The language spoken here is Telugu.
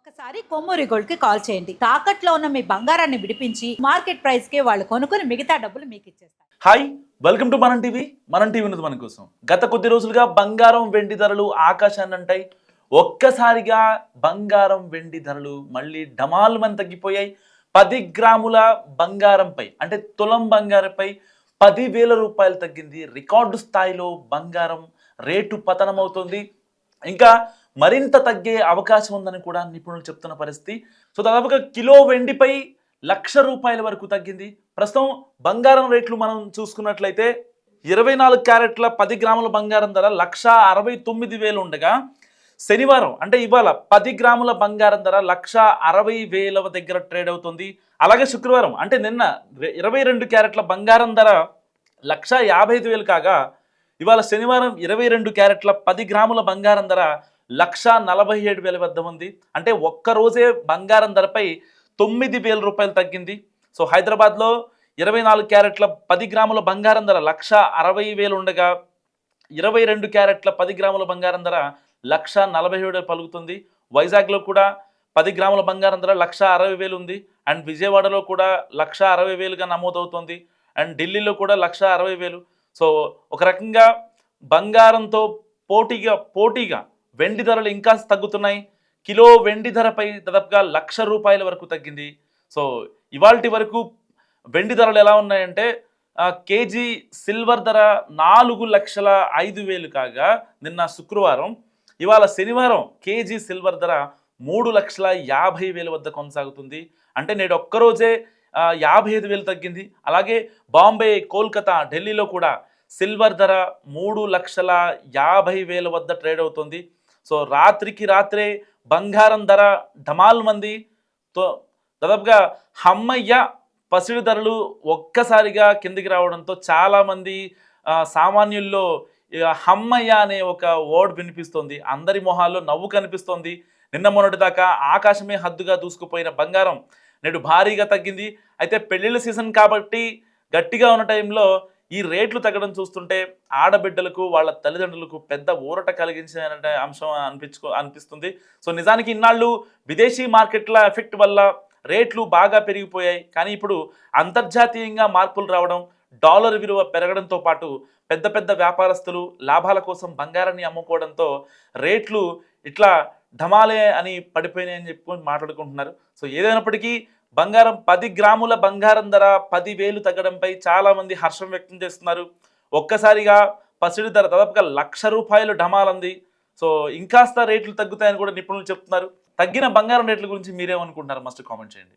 ఒక్కసారి కొమ్మూరి గోల్డ్ కి కాల్ చేయండి. తాకట్లో ఉన్న మీ బంగారాన్ని విడిపించి మార్కెట్ ప్రైస్ కి వాళ్ళు కొనుక్కుని మిగతా డబ్బులు మీకు ఇచ్చేస్తారు. హాయ్, వెల్కమ్ టు మనం టీవీ. మనం టీవీ ఉన్నది మన కోసం. గత కొద్ది రోజులుగా బంగారం వెండి ధరలు ఆకాశాన్ని అంటాయి. ఒక్కసారిగా బంగారం వెండి ధరలు మళ్ళీ డమాల్మని తగ్గిపోయాయి. 10 గ్రాముల బంగారంపై అంటే తులం బంగారంపై 10,000 రూపాయలు తగ్గింది. రికార్డు స్థాయిలో బంగారం రేటు పతనమవుతోంది. ఇంకా మరింత తగ్గే అవకాశం ఉందని కూడా నిపుణులు చెప్తున్న పరిస్థితి. సో దాదాపుగా కిలో వెండిపై ₹1,00,000 వరకు తగ్గింది. ప్రస్తుతం బంగారం రేట్లు మనం చూసుకున్నట్లయితే 24 క్యారెట్ల 10 గ్రాముల బంగారం ధర 1,69,000 ఉండగా, శనివారం అంటే ఇవాళ 10 గ్రాముల బంగారం ధర 1,60,000 దగ్గర ట్రేడ్ అవుతుంది. అలాగే శుక్రవారం అంటే నిన్న 22 క్యారెట్ల బంగారం ధర 1,55,000 కాగా, ఇవాళ శనివారం 22 క్యారెట్ల 10 గ్రాముల బంగారం ధర 1,47,000 వద్ద ఉంది. అంటే ఒక్కరోజే బంగారం ధరపై 9,000 రూపాయలు తగ్గింది. సో హైదరాబాద్లో 24 క్యారెట్ల 10 గ్రాముల బంగారం ధర 1,60,000 ఉండగా, 22 క్యారెట్ల 10 గ్రాముల బంగారం ధర 1,47,000 పలుకుతుంది. వైజాగ్లో కూడా 10 గ్రాముల బంగారం ధర 1,60,000 ఉంది. అండ్ విజయవాడలో కూడా 1,60,000గా నమోదవుతుంది. అండ్ ఢిల్లీలో కూడా 1,60,000. సో ఒక రకంగా బంగారంతో పోటీగా వెండి ధరలు ఇంకా తగ్గుతున్నాయి. కిలో వెండి ధరపై దాదాపుగా ₹1,00,000 వరకు తగ్గింది. సో ఇవాల్టి వరకు వెండి ధరలు ఎలా ఉన్నాయంటే, కేజీ సిల్వర్ ధర 4,05,000 కాగా నిన్న శుక్రవారం, ఇవాళ శనివారం కేజీ సిల్వర్ ధర 3,50,000 వద్ద కొనసాగుతుంది. అంటే నేడు ఒక్కరోజే 55,000 తగ్గింది. అలాగే బాంబే, కోల్కతా, ఢిల్లీలో కూడా సిల్వర్ ధర 3,50,000 వద్ద ట్రేడ్ అవుతుంది. సో రాత్రికి రాత్రే బంగారం ధర ఢమాల్ మంది దాదాపుగా హమ్మయ్య పసిడి ధరలు ఒక్కసారిగా కిందికి రావడంతో చాలామంది సామాన్యుల్లో హమ్మయ్య అనే ఒక వర్డ్ వినిపిస్తోంది. అందరి మొహాల్లో నవ్వు కనిపిస్తోంది. నిన్న మొన్నటి దాకా ఆకాశమే హద్దుగా దూసుకుపోయిన బంగారం నేడు భారీగా తగ్గింది. అయితే పెళ్లిళ్ళ సీజన్ కాబట్టి గట్టిగా ఉన్న టైంలో ఈ రేట్లు తగ్గడం చూస్తుంటే ఆడబిడ్డలకు వాళ్ళ తల్లిదండ్రులకు పెద్ద ఊరట కలిగించిన అంశం అనిపిస్తుంది. సో నిజానికి ఇన్నాళ్ళు విదేశీ మార్కెట్ల ఎఫెక్ట్ వల్ల రేట్లు బాగా పెరిగిపోయాయి. కానీ ఇప్పుడు అంతర్జాతీయంగా మార్పులు రావడం, డాలర్ విలువ పెరగడంతో పాటు పెద్ద పెద్ద వ్యాపారస్తులు లాభాల కోసం బంగారాన్ని అమ్ముకోవడంతో రేట్లు ఇట్లా ఢమాలే అని పడిపోయినాయని చెప్పి మాట్లాడుకుంటున్నారు. సో ఏదైనప్పటికీ బంగారం 10 గ్రాముల బంగారం ధర 10,000 తగ్గడంపై చాలామంది హర్షం వ్యక్తం చేస్తున్నారు. ఒక్కసారిగా పసిడి ధర దాదాపుగా ₹1,00,000 ఢమాలంది. సో ఇంకాస్త రేట్లు తగ్గుతాయని కూడా నిపుణులు చెప్తున్నారు. తగ్గిన బంగారం రేట్ల గురించి మీరేమనుకుంటున్నారు? మస్ట్ కామెంట్ చేయండి.